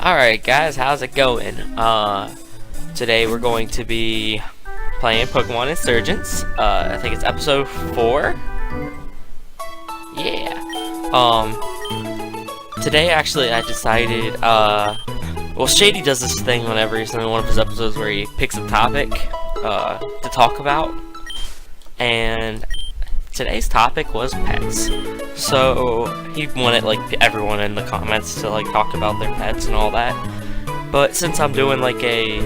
Alright guys, how's it going? Today we're going to be playing Pokemon Insurgence. I think it's episode 4. Yeah. Today actually I decided, well, Shady does this thing whenever he's in one of his episodes where he picks a topic, to talk about. And today's topic was pets. So he wanted like everyone in the comments to like talk about their pets and all that. But since I'm doing like a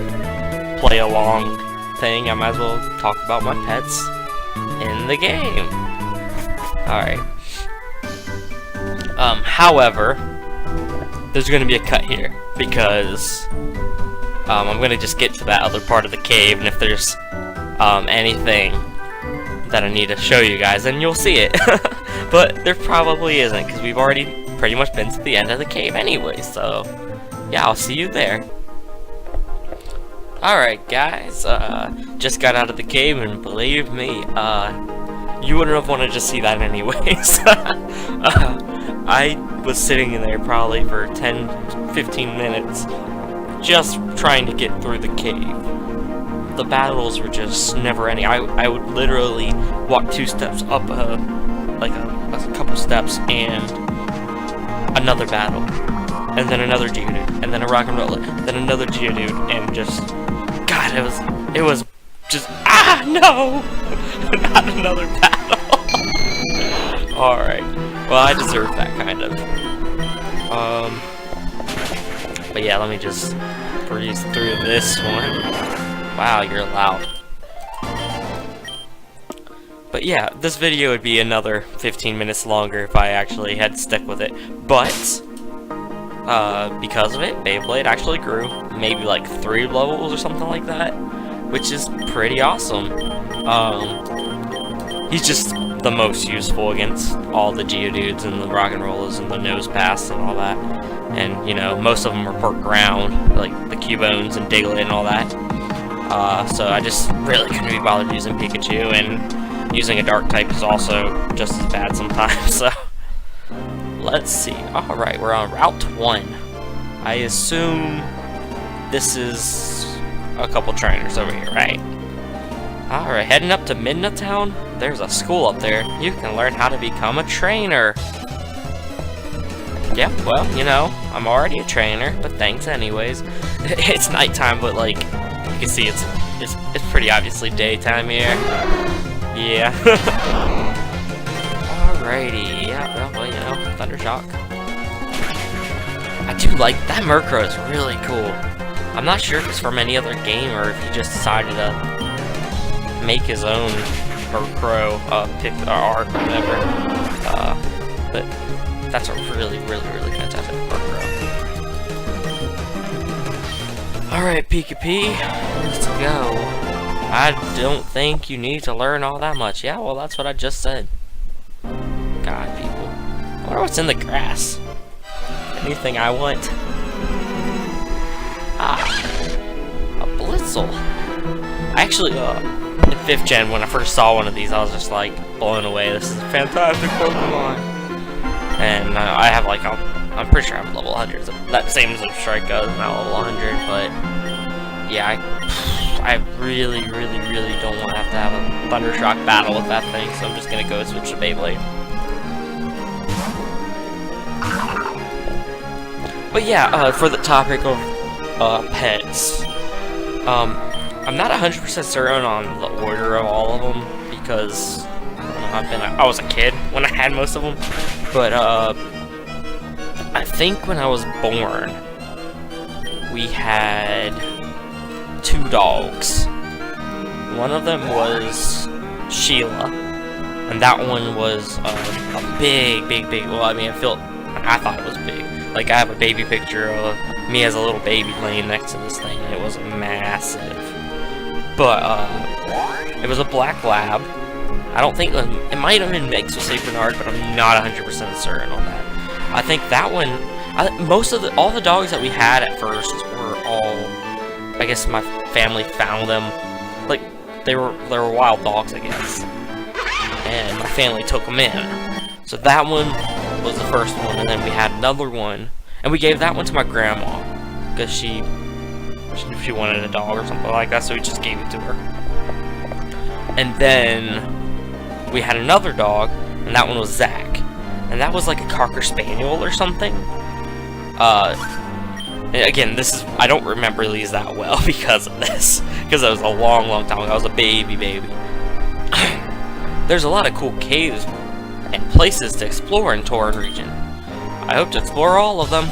play along thing, I might as well talk about my pets in the game. Alright. However, there's gonna be a cut here because I'm gonna just get to that other part of the cave, and if there's anything that I need to show you guys, and you'll see it. But there probably isn't, because we've already pretty much been to the end of the cave anyway, so yeah, I'll see you there. Alright guys, just got out of the cave, and believe me, you wouldn't have wanted to see that anyways. I was sitting in there probably for 10-15 minutes just trying to get through the cave. The battles were just never ending. I would literally walk 2 steps up, like a couple steps, and another battle, and then another Geodude, and then a rock and roller, then another Geodude, and just, God, it was just, no, not another battle. Alright, well, I deserve that kind of. But yeah, let me just breeze through this one. Wow, you're loud. But yeah, this video would be another 15 minutes longer if I actually had stuck with it. But, because of it, Beyblade actually grew maybe like 3 levels or something like that, which is pretty awesome. He's just the most useful against all the Geodudes and the Rock and Rollers and the Nose Pass and all that. And, you know, most of them are pork ground, like the Cubones and Diglett and all that. So I just really couldn't be bothered using Pikachu, and using a dark type is also just as bad sometimes, so let's see. Alright, we're on Route 1. I assume this is a couple trainers over here, right? Alright, heading up to Midna Town. There's a school up there. You can learn how to become a trainer. Yeah, well, you know, I'm already a trainer, but thanks anyways. It's nighttime, but like, you can see it's pretty obviously daytime here. Yeah. Alrighty. Yeah, well, you know, Thundershock. I do like that Murkrow is really cool. I'm not sure if it's from any other game or if he just decided to make his own Murkrow pick arc or whatever. But that's a really fantastic Murkrow. Alright, Pika-P, let's go. I don't think you need to learn all that much. Yeah, well, that's what I just said. God, people. I wonder what's in the grass. Anything I want? A Blitzel. I actually, in 5th gen, when I first saw one of these, I was just like, blown away. This is a fantastic Pokemon. And I have like, I'm pretty sure I'm level 100. So that same as Strike goes, now level 100, but yeah, I really don't want to have a Thundershock battle with that thing, so I'm just gonna go switch to Beyblade. But yeah, for the topic of pets, I'm not 100% certain on the order of all of them because I was a kid when I had most of them, but I think when I was born, we had 2 dogs. One of them was Sheila, and that one was a big, well, I mean, I thought it was big. Like, I have a baby picture of me as a little baby laying next to this thing, and it was massive. But, it was a black lab. I don't think, it might have been mixed with St. Bernard, but I'm not 100% certain on that. I think that one, all the dogs that we had at first were all, I guess my family found them, like, they were wild dogs, I guess, and my family took them in. So that one was the first one, and then we had another one, and we gave that one to my grandma. because she wanted a dog or something like that, so we just gave it to her. And then we had another dog, and that one was Zach, and that was like a Cocker Spaniel or something. Again, I don't remember these that well because of this, because it was a long time ago. I was a baby. There's a lot of cool caves and places to explore in Torrid region. I hope to explore all of them.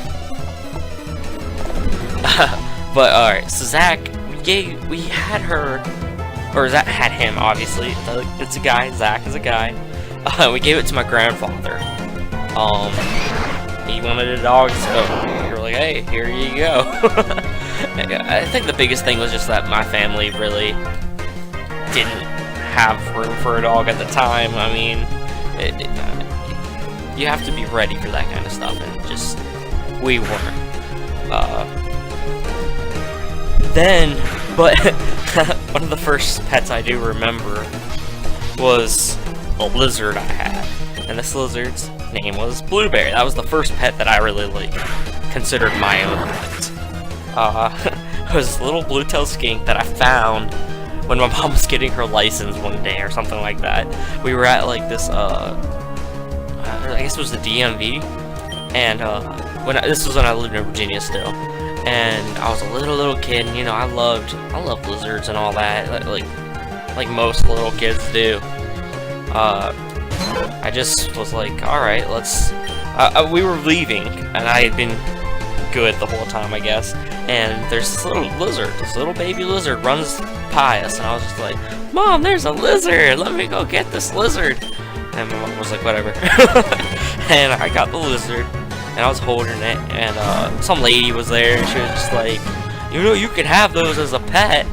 But alright, so Zach, we had her, or Zach had him, obviously. It's a guy. Zach is a guy. We gave it to my grandfather. He wanted a dog, so we were like, hey, here you go. I think the biggest thing was just that my family really didn't have room for a dog at the time. I mean, you have to be ready for that kind of stuff, and just, we weren't. But one of the first pets I do remember was a lizard I had, and this lizard's name was Blueberry. That was the first pet that I really considered my own pet. It was this little blue-tailed skink that I found when my mom was getting her license one day or something like that. We were at like this I guess it was the DMV, and this was when I lived in Virginia still, and I was a little kid, and, you know, I loved lizards and all that, like most little kids do. I just was like, alright, let's... we were leaving, and I had been good the whole time, I guess. And there's this little lizard, this little baby lizard runs by us, and I was just like, Mom, there's a lizard! Let me go get this lizard! And my mom was like, whatever. And I got the lizard, and I was holding it, and some lady was there, and she was just like, you know, you can have those as a pet.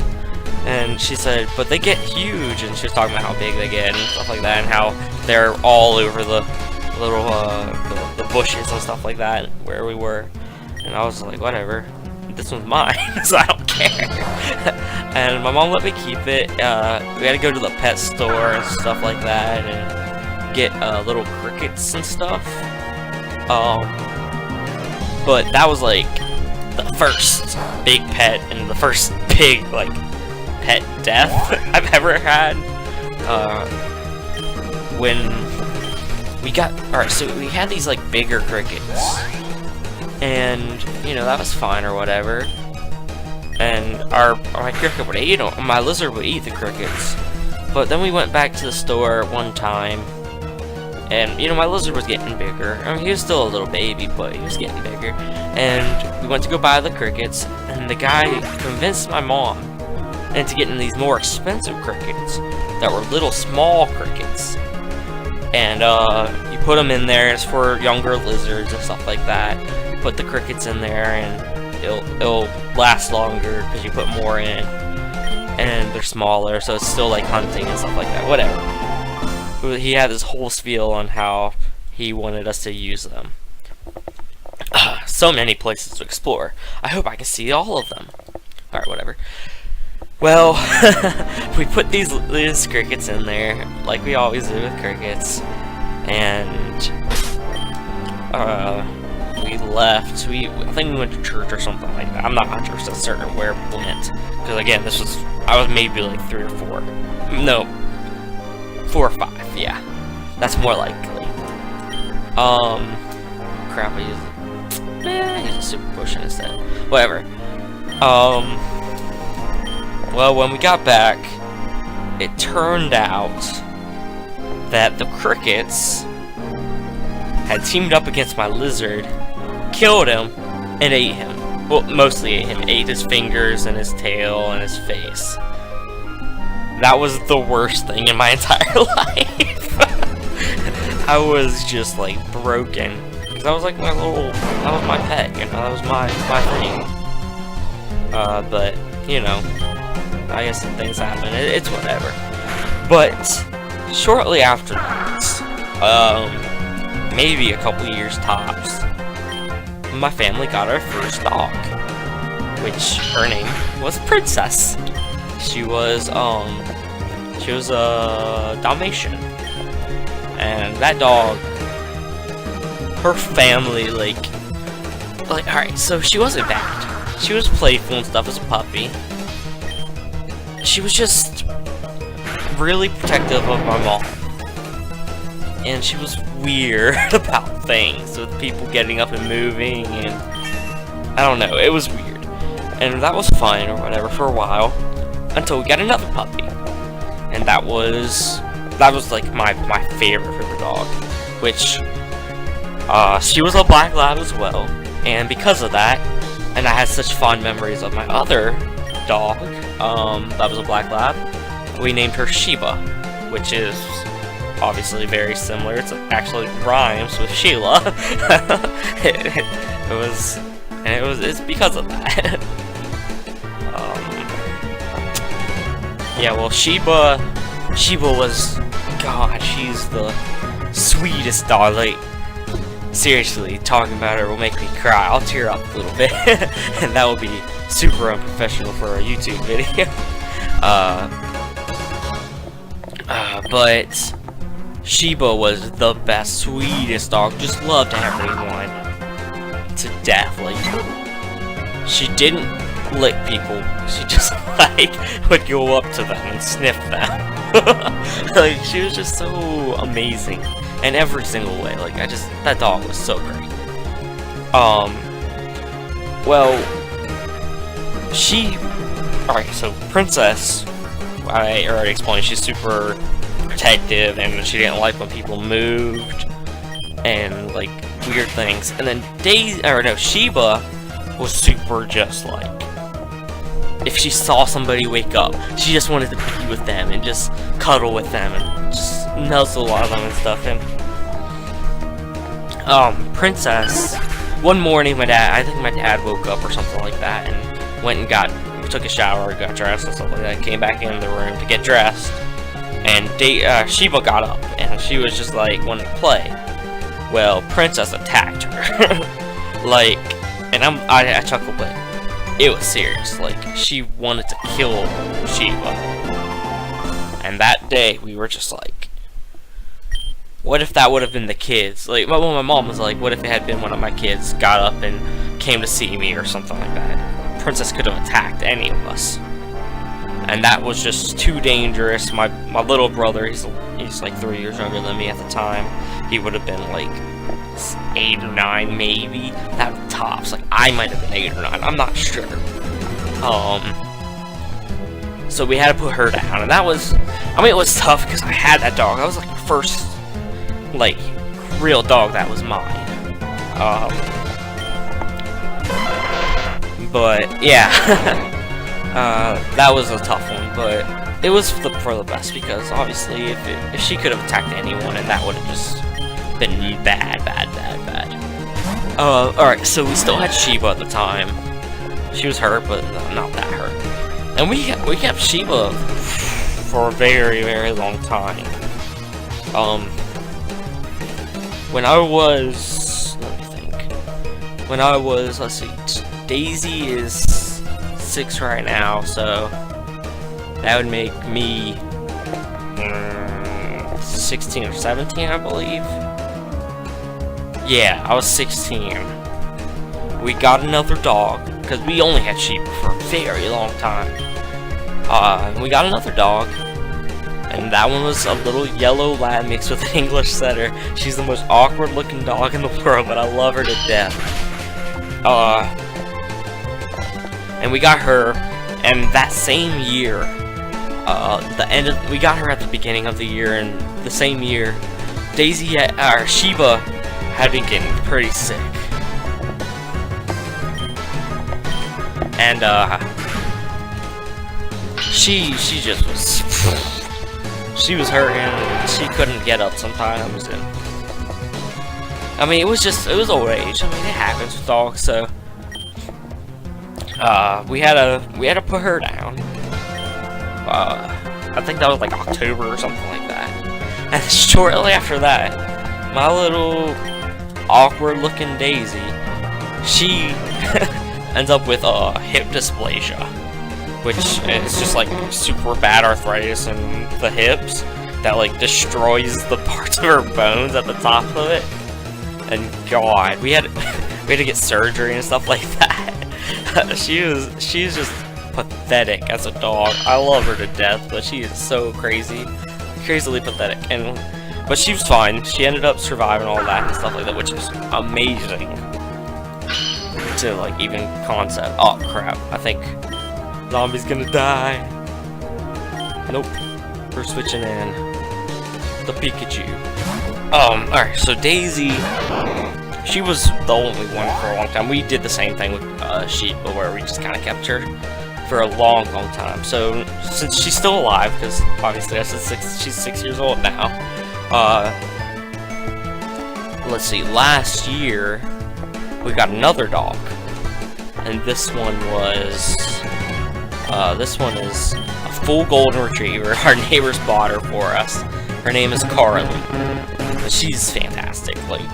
And she said, but they get huge, and she was talking about how big they get and stuff like that, and how they're all over the little the bushes and stuff like that where we were. And I was like, whatever, this one's mine, so I don't care. And my mom let me keep it. We had to go to the pet store and stuff like that, and get little crickets and stuff. But that was like the first big pet and the first big pet death I've ever had. When we got, alright, so we had these bigger crickets, and you know, that was fine or whatever, and my cricket would eat them, my lizard would eat the crickets. But then we went back to the store one time, and you know, my lizard was getting bigger. I mean, he was still a little baby, but he was getting bigger, and we went to go buy the crickets, and the guy convinced my mom into getting these more expensive crickets that were little small crickets, and you put them in there. It's for younger lizards and stuff like that. Put the crickets in there, and it'll last longer because you put more in, and they're smaller, so it's still like hunting and stuff like that. Whatever. He had this whole spiel on how he wanted us to use them. So many places to explore. I hope I can see all of them. Alright, whatever. Well, we put these crickets in there, like we always do with crickets, and we left. I think we went to church or something like that. I'm not 100% certain where we went, because again, I was maybe like 3 or 4. No, 4 or 5. Yeah, that's more likely. Crap, I use a super potion instead. Whatever. Well, when we got back, it turned out that the crickets had teamed up against my lizard, killed him, and ate him. Well, mostly ate him. Ate his fingers and his tail and his face. That was the worst thing in my entire life. I was just broken. Because I was like that was my pet, you know, that was my thing. But, you know, I guess things happen. It's whatever. But shortly after that, maybe a couple years tops, my family got our first dog, which her name was Princess. She was a Dalmatian, and that dog, her family, alright, so she wasn't bad. she was playful and stuff as a puppy. She was just really protective of my mom. And she was weird about things, with people getting up and moving, and I don't know, it was weird. And that was fine or whatever for a while, until we got another puppy. And that was like my favorite dog, which she was a black lab as well. And because of that, and I had such fond memories of my other dog, that was a black lab, we named her Sheba, which is obviously very similar. It actually rhymes with Sheila. It's because of that. Yeah, well, Sheba was, God, she's the sweetest dog. Like, seriously, talking about her will make me cry. I'll tear up a little bit, and that will be super unprofessional for a YouTube video. But Sheba was the best, sweetest dog. Just loved everyone to death. Like, she didn't lick people. She just like would go up to them and sniff them. Like, she was just so amazing in every single way. Like, that dog was so great. Well, alright, so Princess, I already explained, she's super protective, and she didn't like when people moved and like weird things. And then Sheba was super just like, if she saw somebody wake up, she just wanted to be with them and just cuddle with them and just nuzzle on them and stuff. And Princess, one morning I think my dad woke up or something like that and went and took a shower, got dressed and stuff like that, came back in the room to get dressed, and Sheba got up and she was just like wanting to play. Well, Princess attacked her. Like, and I chuckled, but it was serious. Like, she wanted to kill Sheba. And that day, we were just like, what if that would have been the kids? Like, my mom was like, what if it had been one of my kids got up and came to see me or something like that? Princess could have attacked any of us. And that was just too dangerous. My little brother, he's like 3 years younger than me at the time. He would have been like 8 or 9 maybe. That tops. Like, I might have been 8 or 9. I'm not sure. So we had to put her down, and that was, I mean, it was tough because I had that dog. That was like the first like real dog that was mine. But yeah. That was a tough one, but it was for the best, because obviously if she could have attacked anyone, and that would have just been bad. Alright, so we still had Sheba at the time. She was hurt, but not that hurt. And we kept Sheba for a very, very long time. When I was, let me think. When I was, let's see, Daisy is 6 right now, so that would make me 16 or 17, I believe. Yeah, I was 16. We got another dog, because we only had sheep for a very long time. We got another dog, and that one was a little yellow lab mixed with an English setter. She's the most awkward looking dog in the world, but I love her to death. And we got her, and that same year, we got her at the beginning of the year, and the same year, Sheba had been getting pretty sick. And, she just was, she was hurting, and she couldn't get up sometimes, and, I mean, it was old age. I mean, it happens with dogs, so, we had to put her down. I think that was like October or something like that. And shortly after that, my little awkward looking Daisy, she ends up with hip dysplasia, which is just like super bad arthritis in the hips that like destroys the parts of her bones at the top of it. And God, we had to get surgery and stuff like that. she's just pathetic as a dog. I love her to death, but she is so crazily pathetic. But she was fine. She ended up surviving all that and stuff like that, which is amazing to like even concept. Oh crap! I think zombie's gonna die. Nope. We're switching in the Pikachu. Alright, so Daisy, she was the only one for a long time. We did the same thing with Sheep, where we just kind of kept her for a long time. So since she's still alive, because obviously she's 6 years old now. Let's see. Last year we got another dog, and this one is a full golden retriever. Our neighbors bought her for us. Her name is Carly. She's fantastic. Like,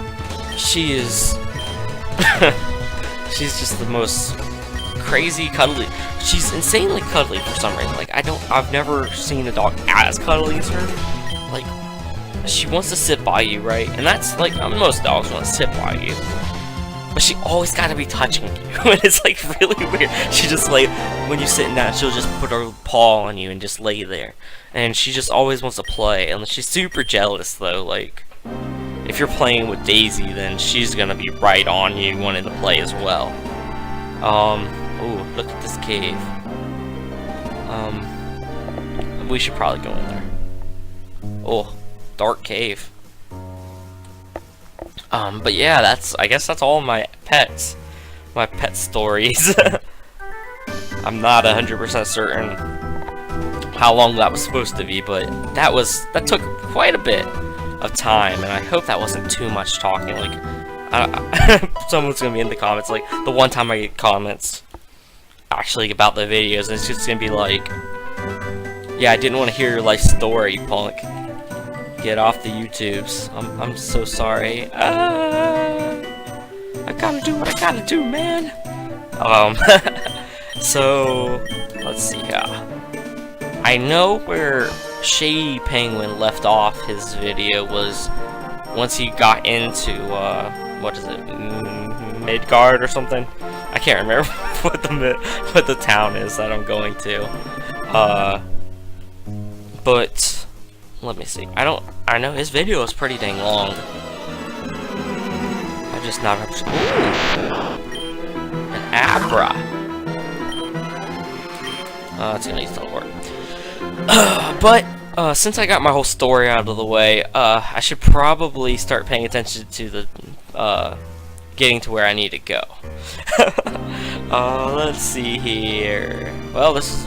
she is. She's just the most crazy cuddly. She's insanely cuddly for some reason. Like, I've never seen a dog as cuddly as her. Like, she wants to sit by you, right? And that's like, most dogs want to sit by you. But she always gotta be touching you. And it's like really weird. She just like, when you're sitting down, she'll just put her paw on you and just lay there. And she just always wants to play. And she's super jealous though. Like, if you're playing with Daisy, then she's gonna be right on you wanting to play as well. Ooh, look at this cave. We should probably go in there. Oh, dark cave. But yeah, I guess that's all my pet stories. I'm not 100% certain how long that was supposed to be, but that took quite a bit of time, and I hope that wasn't too much talking. Like, someone's gonna be in the comments, like, the one time I get comments actually about the videos, and it's just gonna be like, yeah, I didn't want to hear your life story, punk. Get off the YouTubes. I'm so sorry. I gotta do what I gotta do, man. So let's see. I know where Shady Penguin left off his video was once he got into what is it, Midgard or something. I can't remember what the town is that I'm going to. But let me see. I know his video is pretty dang long. I just not represent. An Abra. It's gonna need to work. But since I got my whole story out of the way, I should probably start paying attention to the getting to where I need to go. Let's see here. Well, this is.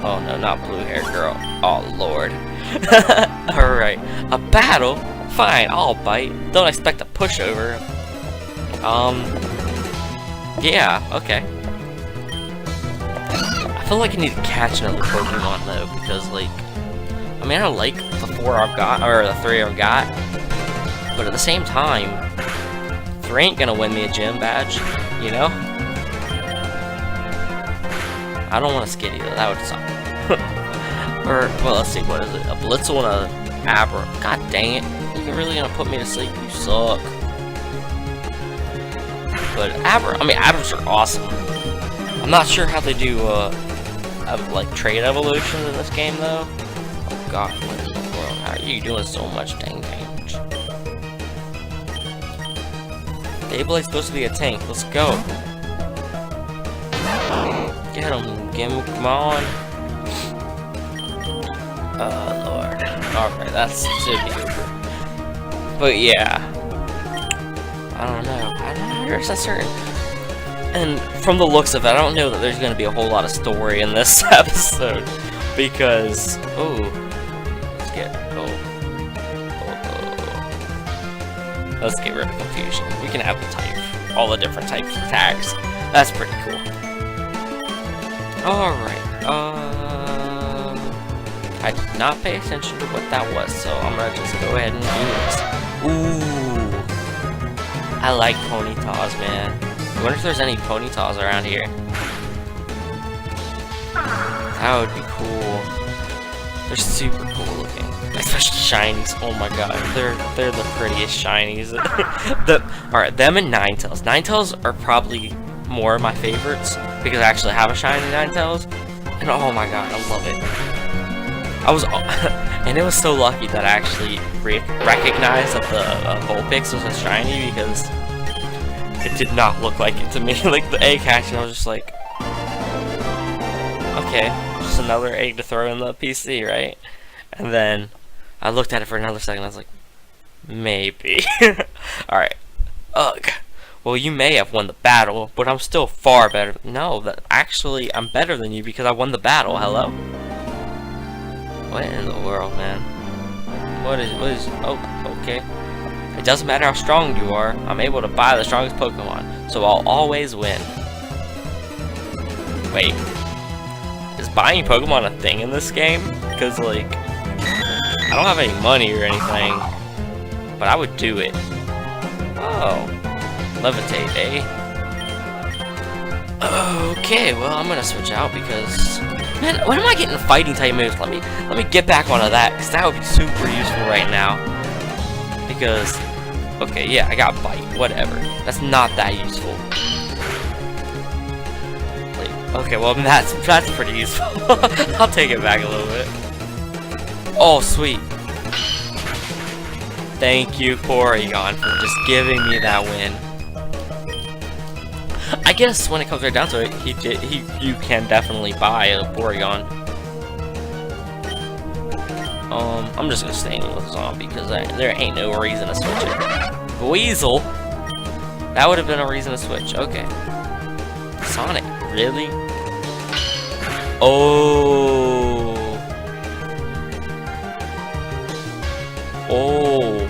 Oh no, not blue-haired girl. Oh lord. Alright. A battle? Fine, I'll bite. Don't expect a pushover. Yeah, okay. I feel like I need to catch another Pokemon though, because like, I mean, I like the 4 I've got, or the 3 I've got, but at the same time, 3 ain't gonna win me a gym badge, you know? I don't want a Skitty though, that would suck. Or, well, let's see, what is it? A Blitzel and a Abra. God dang it. You're really gonna put me to sleep? You suck. But Abras are awesome. I'm not sure how they do, like, trade evolutions in this game, though. Oh god, what in the world? How are you doing so much dang damage? Beyblade's supposed to be a tank. Let's go. Get him, come on. Oh lord. Alright, that's should be over. But yeah. I don't know. I'm not 100% certain. And from the looks of it, I don't know that there's going to be a whole lot of story in this episode. Because, let's get rid of confusion. We can have the type, all the different types of tags. That's pretty cool. Alright, I did not pay attention to what that was, so I'm gonna just go ahead and do this. Ooh, I like Ponytas, man. I wonder if there's any Ponytas around here. That would be cool. They're super cool looking, especially shinies. Oh my god, they're the prettiest shinies. Alright, them and Ninetales. Ninetales are probably more of my favorites because I actually have a shiny Ninetales, and oh my god, I love it. I was, and it was so lucky that I actually recognized that the Vulpix was a shiny because it did not look like it to me. Like the egg hatching, I was just like, okay, just another egg to throw in the PC, right? And then I looked at it for another second. I was like, maybe. All right. Ugh. Well, you may have won the battle, but I'm still far better. No, actually, I'm better than you because I won the battle. Hello? What in the world, man? What is, oh, okay. It doesn't matter how strong you are. I'm able to buy the strongest Pokemon, so I'll always win. Wait. Is buying Pokemon a thing in this game? Because, like, I don't have any money or anything, but I would do it. Oh. Levitate, eh? Okay, well, I'm gonna switch out because, man, when am I getting fighting type moves? Let me get back onto that, because that would be super useful right now. Because, okay, yeah, I got bite, whatever. That's not that useful. Like, okay, well, that's pretty useful. I'll take it back a little bit. Oh, sweet. Thank you, Porygon, for just giving me that win. I guess when it comes right down to it, you can definitely buy a Porygon. I'm just gonna stay with Zombie because there ain't no reason to switch it. Weasel? That would have been a reason to switch. Okay. Sonic, really? Oh. Oh.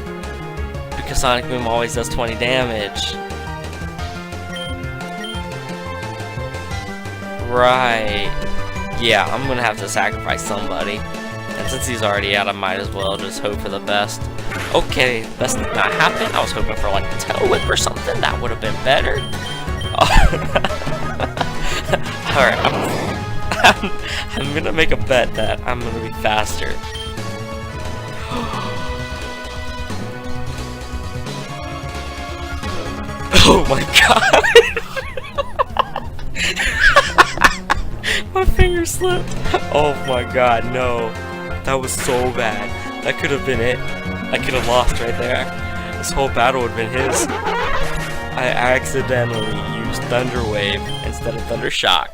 Because Sonic Boom always does 20 damage. Right. Yeah, I'm gonna have to sacrifice somebody. And since he's already out, I might as well just hope for the best. Okay, that's not happened. I was hoping for like a Tail Whip or something. That would have been better. Alright, I'm gonna make a bet that I'm gonna be faster. Oh my god! My finger slipped. Oh my god, no. That was so bad. That could have been it. I could have lost right there. This whole battle would have been his. I accidentally used Thunder Wave instead of Thunder Shock.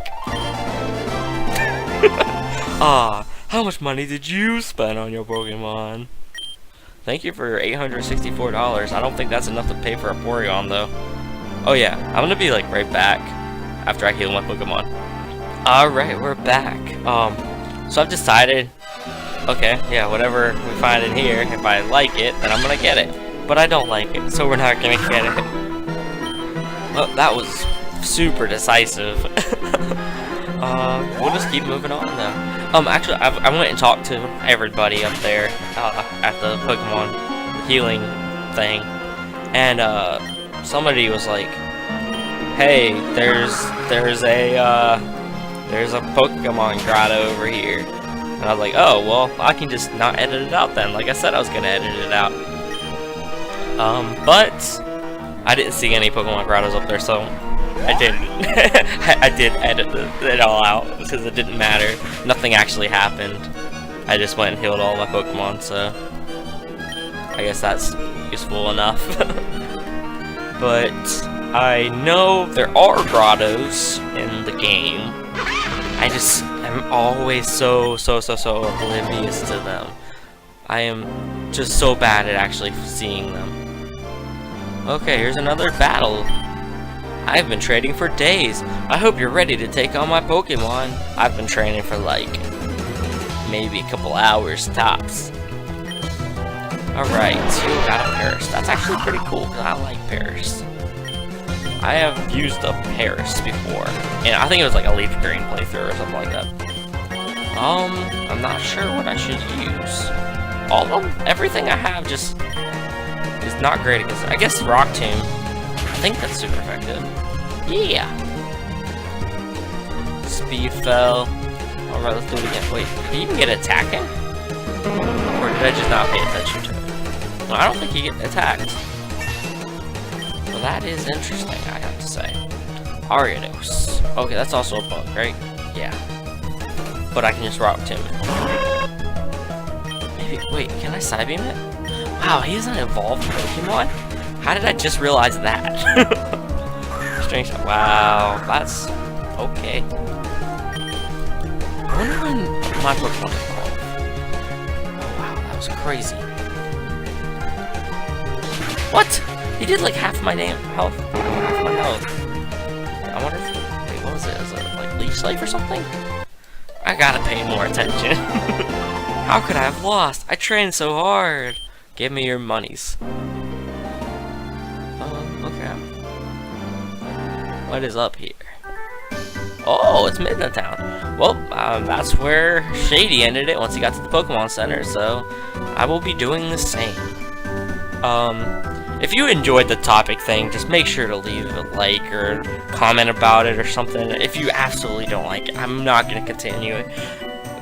Ah, how much money did you spend on your Pokemon? Thank you for $864. I don't think that's enough to pay for a Porygon though. Oh yeah, I'm gonna be like right back after I heal my Pokemon. Alright, we're back. So I've decided, okay, yeah, whatever we find in here, if I like it, then I'm gonna get it. But I don't like it, so we're not gonna get it. Well, that was super decisive. We'll just keep moving on though. Actually, I went and talked to everybody up there at the Pokemon healing thing, and somebody was like, "Hey, there's a Pokemon grotto over here." And I was like, oh, well, I can just not edit it out then. Like I said I was gonna edit it out. But I didn't see any Pokemon grottos up there, so I didn't. I did edit it all out because it didn't matter. Nothing actually happened. I just went and healed all my Pokemon, so I guess that's useful enough. But I know there are grottos in the game. I'm always so oblivious to them. I am just so bad at actually seeing them. Okay, here's another battle. I've been training for days. I hope you're ready to take on my Pokemon. I've been training for like maybe a couple hours tops. Alright, so we got a Paris. That's actually pretty cool because I like Paris. I have used a Paris before, and I think it was like a Leaf Green playthrough or something like that. I'm not sure what I should use. All of them, everything I have just is not great because I guess Rock Tomb. I think that's super effective. Yeah. Speed fell. Alright, let's do it again. Wait, did you even get attacking? Or did I just not pay attention to it? No, I don't think you get attacked. Well, that is interesting, I have to say. Ariados. Okay, that's also a bug, right? Yeah. But I can just rock him. Maybe, wait, can I Psybeam it? Wow, he is an evolved Pokemon? How did I just realize that? Strange. Wow, that's okay. I wonder when my Pokemon evolved. Oh wow, that was crazy. What? He did like half my health. Half my health. I wonder if, wait, what was it? Is it like Leech Life or something? I gotta pay more attention. How could I have lost? I trained so hard. Give me your monies. Okay. What is up here? Oh, it's Midnight Town. Well, that's where Shady ended it once he got to the Pokemon Center, so I will be doing the same. If you enjoyed the topic thing, just make sure to leave a like or comment about it or something. If you absolutely don't like it, I'm not going to continue it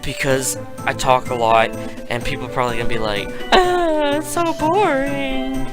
because I talk a lot and people are probably going to be like, ah, it's so boring.